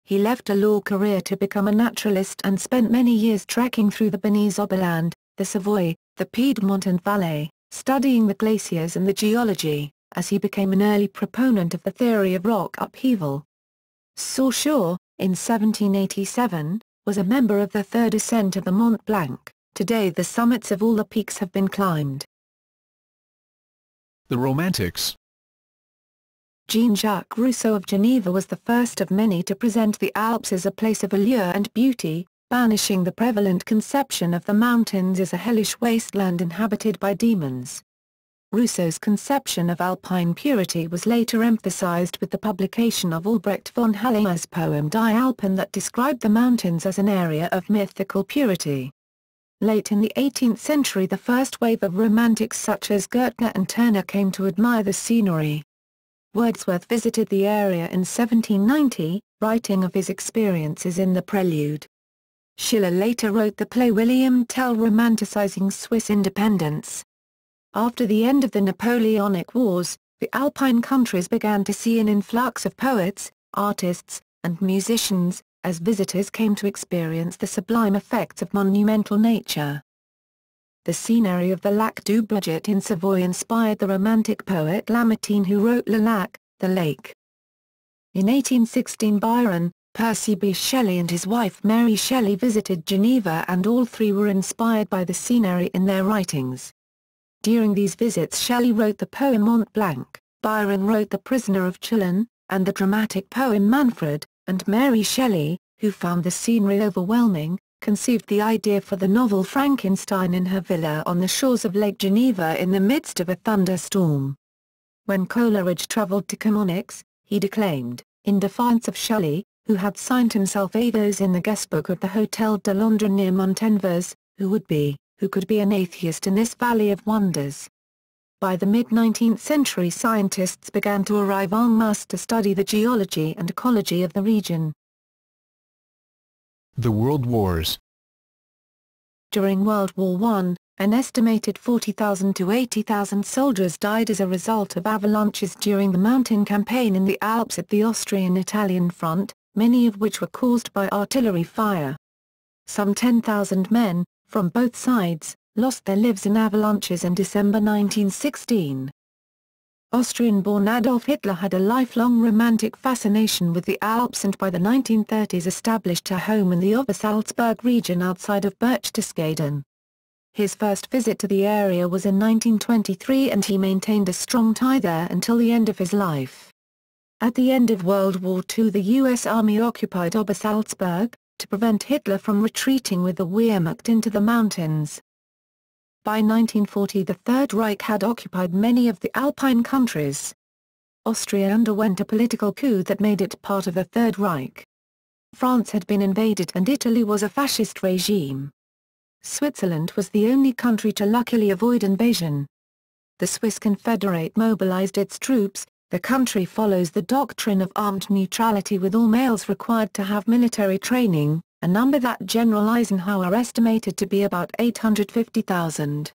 Speaker 2: He left a law career to become a naturalist and spent many years trekking through the Bernese Oberland, the Savoy, the Piedmont and Valais, studying the glaciers and the geology, as he became an early proponent of the theory of rock upheaval. Saussure, in 1787, was a member of the third ascent of the Mont Blanc. Today the summits of all the peaks have been climbed.
Speaker 1: The Romantics.
Speaker 2: Jean-Jacques Rousseau of Geneva was the first of many to present the Alps as a place of allure and beauty, banishing the prevalent conception of the mountains as a hellish wasteland inhabited by demons. Rousseau's conception of alpine purity was later emphasized with the publication of Albrecht von Hallemer's poem Die Alpen that described the mountains as an area of mythical purity. Late in the 18th century the first wave of romantics such as Goethe and Turner came to admire the scenery. Wordsworth visited the area in 1790, writing of his experiences in the Prelude. Schiller later wrote the play William Tell romanticizing Swiss independence. After the end of the Napoleonic Wars, the Alpine countries began to see an influx of poets, artists, and musicians, as visitors came to experience the sublime effects of monumental nature. The scenery of the Lac du Bourget in Savoy inspired the Romantic poet Lamartine, who wrote Le Lac, the lake. In 1816 Byron, Percy B. Shelley and his wife Mary Shelley visited Geneva, and all three were inspired by the scenery in their writings. During these visits Shelley wrote the poem Mont Blanc, Byron wrote The Prisoner of Chillon, and the dramatic poem Manfred, and Mary Shelley, who found the scenery overwhelming, conceived the idea for the novel Frankenstein in her villa on the shores of Lake Geneva in the midst of a thunderstorm. When Coleridge travelled to Chamonix, he declaimed, in defiance of Shelley, who had signed himself Athos in the guestbook of the Hôtel de Londres near Montenvers, who could be an atheist in this valley of wonders. By the mid-19th century scientists began to arrive en masse to study the geology and ecology of the region.
Speaker 1: The World Wars.
Speaker 2: During World War I, an estimated 40,000 to 80,000 soldiers died as a result of avalanches during the mountain campaign in the Alps at the Austrian-Italian front, many of which were caused by artillery fire. Some 10,000 men, from both sides, lost their lives in avalanches in December 1916. Austrian-born Adolf Hitler had a lifelong romantic fascination with the Alps, and by the 1930s established a home in the Obersalzberg region outside of Berchtesgaden. His first visit to the area was in 1923, and he maintained a strong tie there until the end of his life. At the end of World War II, the U.S. Army occupied Obersalzberg, to prevent Hitler from retreating with the Wehrmacht into the mountains. By 1940 the Third Reich had occupied many of the Alpine countries. Austria underwent a political coup that made it part of the Third Reich. France had been invaded and Italy was a fascist regime. Switzerland was the only country to luckily avoid invasion. The Swiss Confederate mobilized its troops. The country follows the doctrine of armed neutrality, with all males required to have military training, a number that General Eisenhower estimated to be about 850,000.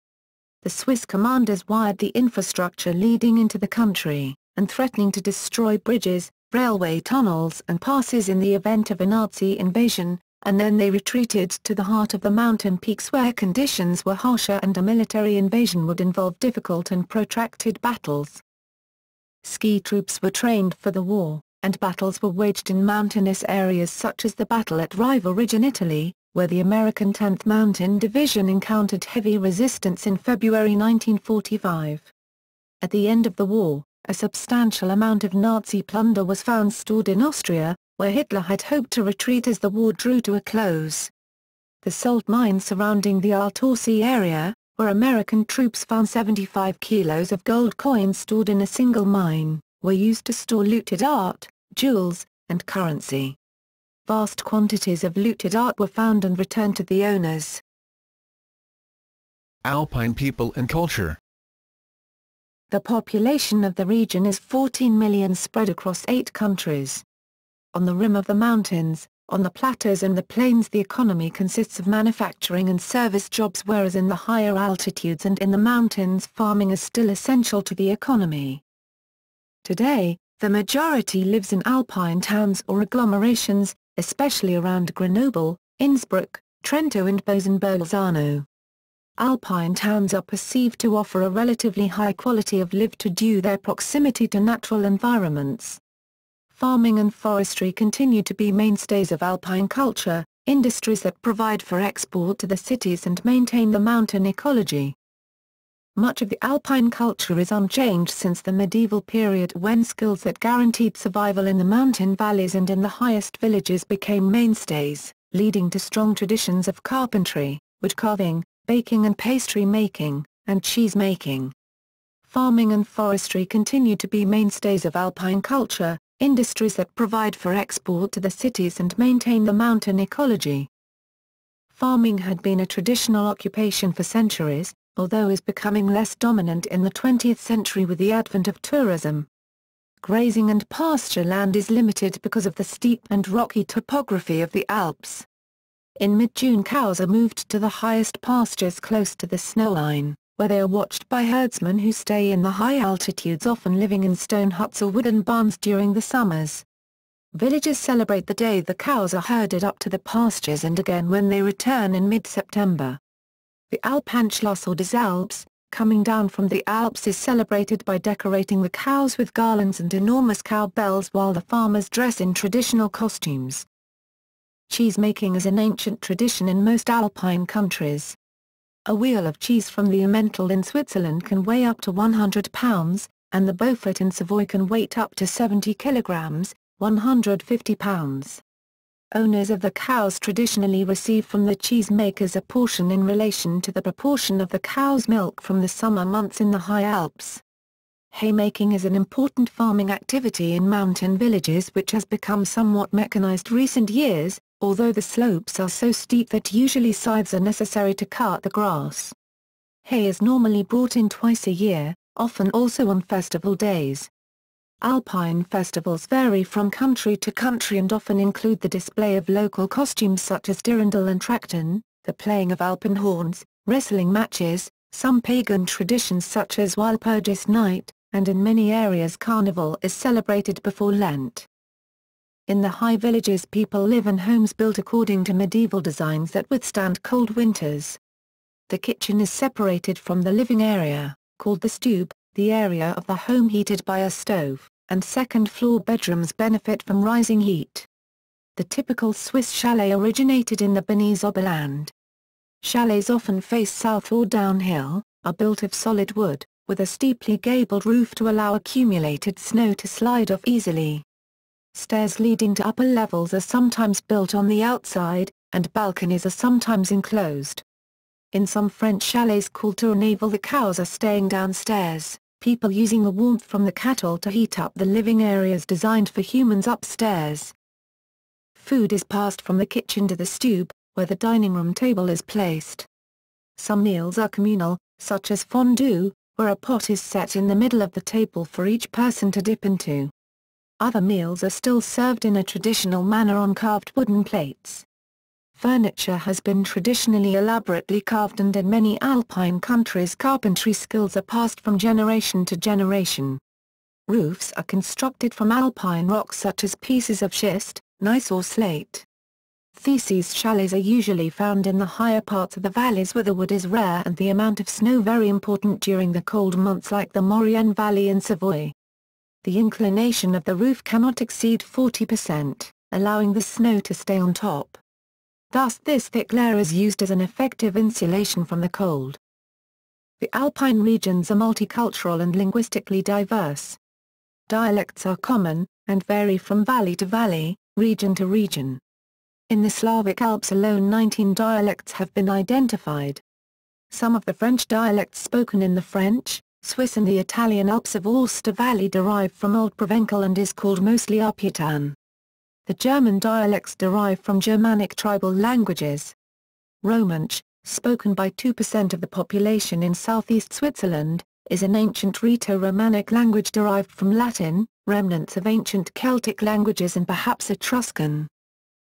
Speaker 2: The Swiss commanders wired the infrastructure leading into the country, and threatening to destroy bridges, railway tunnels and passes in the event of a Nazi invasion, and then they retreated to the heart of the mountain peaks where conditions were harsher and a military invasion would involve difficult and protracted battles. Ski troops were trained for the war, and battles were waged in mountainous areas such as the battle at Riva Ridge in Italy, where the American 10th Mountain Division encountered heavy resistance in February 1945. At the end of the war, a substantial amount of Nazi plunder was found stored in Austria, where Hitler had hoped to retreat as the war drew to a close. The salt mines surrounding the Altorsee area, where American troops found 75 kilos of gold coins stored in a single mine, were used to store looted art, jewels, and currency. Vast quantities of looted art were found and returned to the owners.
Speaker 1: Alpine people and culture.
Speaker 2: The population of the region is 14 million, spread across 8 countries. On the rim of the mountains, on the plateaus and the plains, the economy consists of manufacturing and service jobs, whereas in the higher altitudes and in the mountains farming is still essential to the economy. Today, the majority lives in alpine towns or agglomerations, especially around Grenoble, Innsbruck, Trento and Bolzano. Alpine towns are perceived to offer a relatively high quality of life due to their proximity to natural environments. Farming and forestry continue to be mainstays of alpine culture, industries that provide for export to the cities and maintain the mountain ecology. Much of the alpine culture is unchanged since the medieval period, when skills that guaranteed survival in the mountain valleys and in the highest villages became mainstays, leading to strong traditions of carpentry, wood carving, baking and pastry making, and cheese making. Farming and forestry continue to be mainstays of alpine culture, industries that provide for export to the cities and maintain the mountain ecology. Farming had been a traditional occupation for centuries, although is becoming less dominant in the 20th century with the advent of tourism. Grazing and pasture land is limited because of the steep and rocky topography of the Alps. In mid-June, cows are moved to the highest pastures close to the snowline, where they are watched by herdsmen who stay in the high altitudes, often living in stone huts or wooden barns during the summers. Villagers celebrate the day the cows are herded up to the pastures and again when they return in mid-September. The Alpenschloss or des Alpes, coming down from the Alps, is celebrated by decorating the cows with garlands and enormous cowbells while the farmers dress in traditional costumes. Cheese-making is an ancient tradition in most Alpine countries. A wheel of cheese from the Emmental in Switzerland can weigh up to 100 pounds, and the Beaufort in Savoy can weigh up to 70 kilograms, 150 pounds. Owners of the cows traditionally receive from the cheesemakers a portion in relation to the proportion of the cow's milk from the summer months in the high Alps. Haymaking is an important farming activity in mountain villages which has become somewhat mechanized recent years, although the slopes are so steep that usually scythes are necessary to cut the grass. Hay is normally brought in twice a year, often also on festival days. Alpine festivals vary from country to country and often include the display of local costumes such as dirndl and trachten, the playing of Alpine horns, wrestling matches, some pagan traditions such as Walpurgis Night, and in many areas Carnival is celebrated before Lent. In the high villages people live in homes built according to medieval designs that withstand cold winters. The kitchen is separated from the living area, called the stube, the area of the home heated by a stove, and second-floor bedrooms benefit from rising heat. The typical Swiss chalet originated in the Bernese Oberland. Chalets often face south or downhill, are built of solid wood, with a steeply gabled roof to allow accumulated snow to slide off easily. Stairs leading to upper levels are sometimes built on the outside, and balconies are sometimes enclosed. In some French chalets called tournaval the cows are staying downstairs, people using the warmth from the cattle to heat up the living areas designed for humans upstairs. Food is passed from the kitchen to the stube, where the dining room table is placed. Some meals are communal, such as fondue, where a pot is set in the middle of the table for each person to dip into. Other meals are still served in a traditional manner on carved wooden plates. Furniture has been traditionally elaborately carved, and in many Alpine countries carpentry skills are passed from generation to generation. Roofs are constructed from Alpine rocks such as pieces of schist, gneiss or slate. Theses chalets are usually found in the higher parts of the valleys where the wood is rare and the amount of snow very important during the cold months like the Maurienne Valley in Savoy. The inclination of the roof cannot exceed 40%, allowing the snow to stay on top. Thus this thick layer is used as an effective insulation from the cold. The Alpine regions are multicultural and linguistically diverse. Dialects are common, and vary from valley to valley, region to region. In the Slavic Alps alone 19 dialects have been identified. Some of the French dialects spoken in the French, Swiss and the Italian Alps of Aosta Valley derive from Old Provençal and is called mostly Arpitan. The German dialects derive from Germanic tribal languages. Romansh, spoken by 2% of the population in southeast Switzerland, is an ancient Rheto-Romanic language derived from Latin, remnants of ancient Celtic languages and perhaps Etruscan.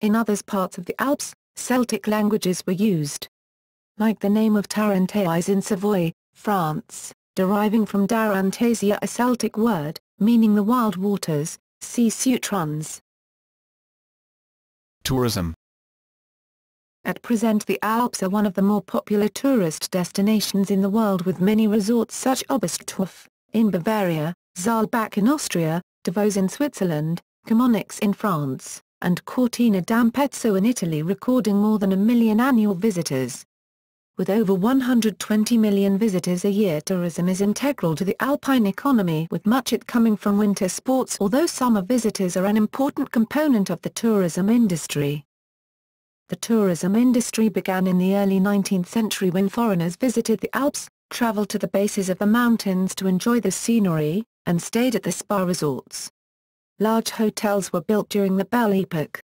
Speaker 2: In other parts of the Alps, Celtic languages were used. Like the name of Tarentaise in Savoy, France, deriving from Darantasia, a Celtic word, meaning the wild waters, see Sutrans.
Speaker 1: Tourism.
Speaker 2: At present the Alps are one of the more popular tourist destinations in the world, with many resorts such as Oberstdorf, in Bavaria, Saalbach in Austria, Davos in Switzerland, Chamonix in France, and Cortina d'Ampezzo in Italy recording more than 1 million annual visitors. With over 120 million visitors a year, tourism is integral to the Alpine economy, with much it coming from winter sports, although summer visitors are an important component of the tourism industry. The tourism industry began in the early 19th century when foreigners visited the Alps, traveled to the bases of the mountains to enjoy the scenery, and stayed at the spa resorts. Large hotels were built during the Belle Epoque.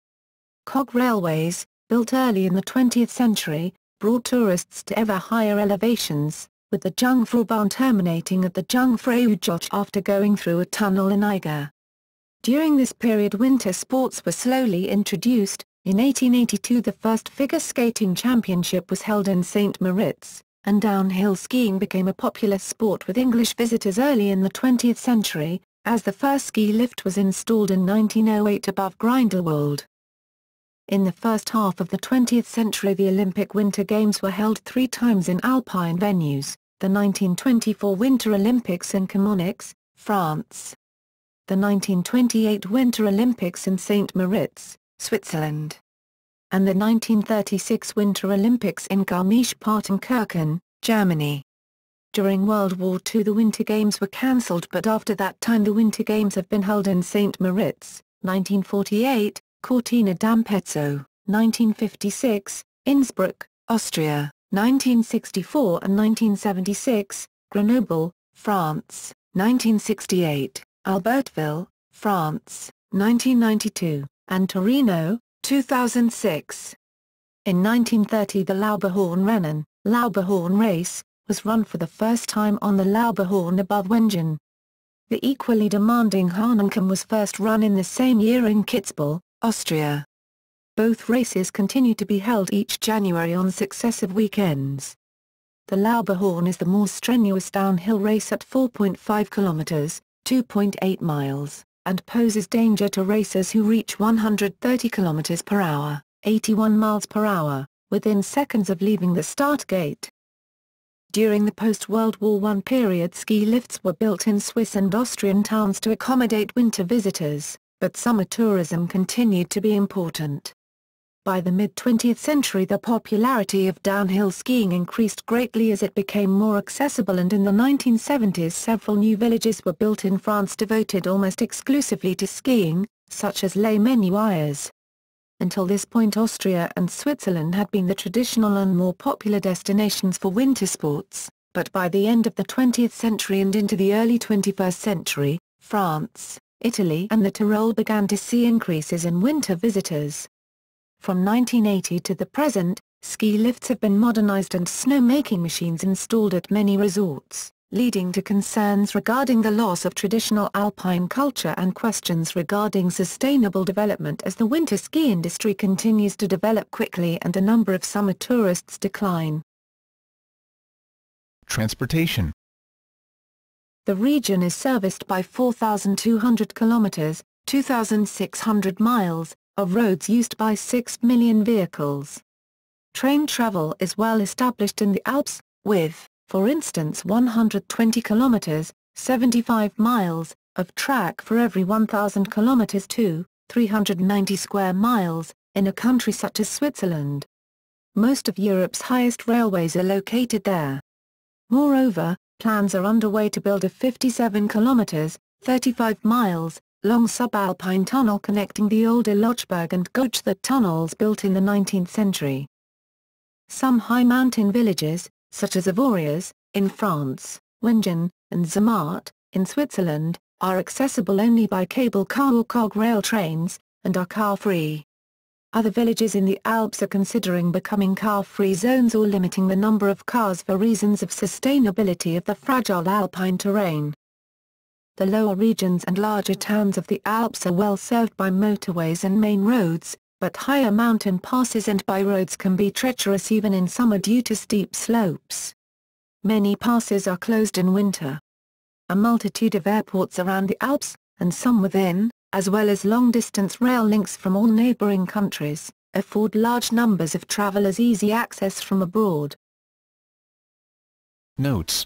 Speaker 2: Cog railways, built early in the 20th century, brought tourists to ever higher elevations, with the Jungfraubahn terminating at the Jungfraujoch after going through a tunnel in Eiger. During this period winter sports were slowly introduced. In 1882 the first figure skating championship was held in St. Moritz, and downhill skiing became a popular sport with English visitors early in the 20th century, as the first ski lift was installed in 1908 above Grindelwald. In the first half of the 20th century, the Olympic Winter Games were held 3 times in alpine venues: the 1924 Winter Olympics in Chamonix, France; the 1928 Winter Olympics in St. Moritz, Switzerland; and the 1936 Winter Olympics in Garmisch-Partenkirchen, Germany. During World War II the Winter Games were cancelled, but after that time the Winter Games have been held in St. Moritz, 1948, Cortina d'Ampezzo, 1956, Innsbruck, Austria, 1964 and 1976, Grenoble, France, 1968, Albertville, France, 1992, and Torino, 2006. In 1930 the Lauberhorn race, was run for the first time on the Lauberhorn above Wengen. The equally demanding Hahnenkamm was first run in the same year in Kitzbühel, Austria. Both races continue to be held each January on successive weekends. The Lauberhorn is the more strenuous downhill race at 4.5 kilometers, 2.8 miles, and poses danger to racers who reach 130 kilometers per hour, 81 miles per hour, within seconds of leaving the start gate. During the post-World War I period, ski lifts were built in Swiss and Austrian towns to accommodate winter visitors, but summer tourism continued to be important. By the mid-20th century the popularity of downhill skiing increased greatly as it became more accessible, and in the 1970s several new villages were built in France devoted almost exclusively to skiing, such as Les Menuires. Until this point Austria and Switzerland had been the traditional and more popular destinations for winter sports, but by the end of the 20th century and into the early 21st century, France, Italy and the Tyrol began to see increases in winter visitors. From 1980 to the present, ski lifts have been modernized and snowmaking machines installed at many resorts, leading to concerns regarding the loss of traditional alpine culture and questions regarding sustainable development as the winter ski industry continues to develop quickly and the number of summer tourists decline.
Speaker 1: Transportation.
Speaker 2: The region is serviced by 4,200 kilometers, 2,600 miles, of roads used by 6 million vehicles. Train travel is well established in the Alps, with, for instance, 120 kilometers, 75 miles, of track for every 1,000 kilometers to 390 square miles, in a country such as Switzerland. Most of Europe's highest railways are located there. Moreover, plans are underway to build a 57 kilometers, 35 miles, long subalpine tunnel connecting the older Lochberg and Gotthard tunnels built in the 19th century. Some high mountain villages, such as Avoriaz, in France, Wengen, and Zermatt, in Switzerland, are accessible only by cable car or cog rail trains, and are car-free. Other villages in the Alps are considering becoming car-free zones or limiting the number of cars for reasons of sustainability of the fragile alpine terrain. The lower regions and larger towns of the Alps are well served by motorways and main roads, but higher mountain passes and byroads can be treacherous even in summer due to steep slopes. Many passes are closed in winter. A multitude of airports around the Alps, and some within, as well as long-distance rail links from all neighboring countries, afford large numbers of travelers easy access from abroad.
Speaker 1: Notes.